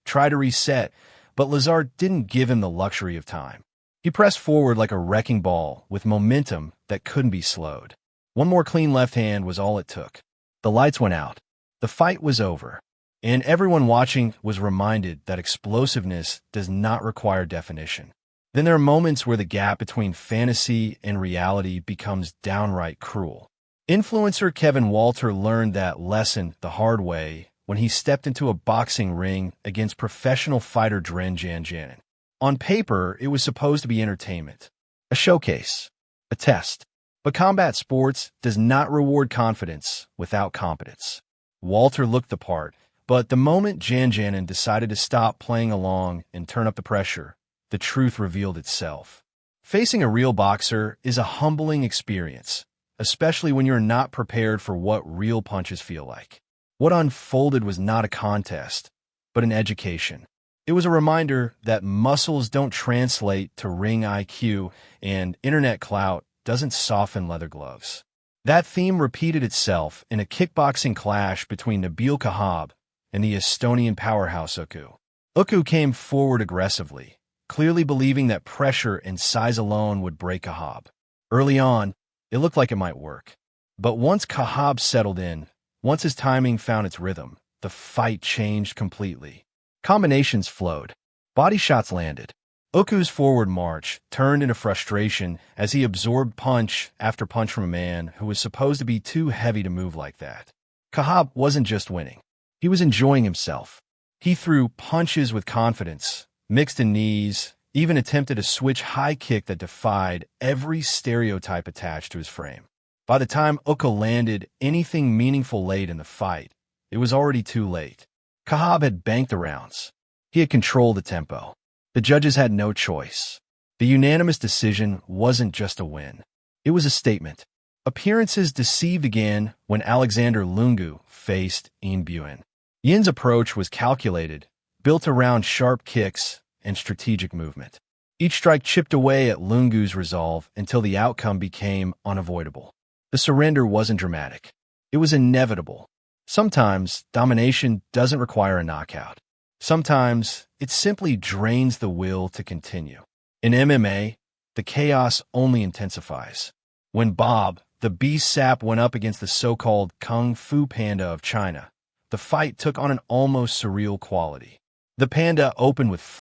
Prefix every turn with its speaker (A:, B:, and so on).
A: try to reset, but Lazar didn't give him the luxury of time. He pressed forward like a wrecking ball with momentum that couldn't be slowed. One more clean left hand was all it took. The lights went out. The fight was over. And everyone watching was reminded that explosiveness does not require definition. Then there are moments where the gap between fantasy and reality becomes downright cruel. Influencer Kevin Walter learned that lesson the hard way when he stepped into a boxing ring against professional fighter Dren Janjanin. On paper, it was supposed to be entertainment, a showcase, a test. But combat sports does not reward confidence without competence. Walter looked the part, but the moment Janjanin decided to stop playing along and turn up the pressure, the truth revealed itself. Facing a real boxer is a humbling experience, especially when you're not prepared for what real punches feel like. What unfolded was not a contest, but an education. It was a reminder that muscles don't translate to ring IQ, and internet clout doesn't soften leather gloves. That theme repeated itself in a kickboxing clash between Nabil Kahab and the Estonian powerhouse Uku. Uku came forward aggressively, clearly believing that pressure and size alone would break Kahab. Early on, it looked like it might work. But once Kahab settled in, once his timing found its rhythm, the fight changed completely. Combinations flowed. Body shots landed. Uku's forward march turned into frustration as he absorbed punch after punch from a man who was supposed to be too heavy to move like that. Kahab wasn't just winning. He was enjoying himself. He threw punches with confidence, mixed in knees, even attempted a switch high kick that defied every stereotype attached to his frame. By the time Uku landed anything meaningful late in the fight, it was already too late. Kahab had banked the rounds. He had controlled the tempo. The judges had no choice. The unanimous decision wasn't just a win. It was a statement. Appearances deceived again when Alexander Lungu faced Yin Buen. Yin's approach was calculated, built around sharp kicks and strategic movement. Each strike chipped away at Lungu's resolve until the outcome became unavoidable. The surrender wasn't dramatic. It was inevitable. Sometimes domination doesn't require a knockout. Sometimes it simply drains the will to continue. In MMA, the chaos only intensifies. When Bob, the beast sap, went up against the so-called Kung Fu Panda of China, the fight took on an almost surreal quality. The panda opened with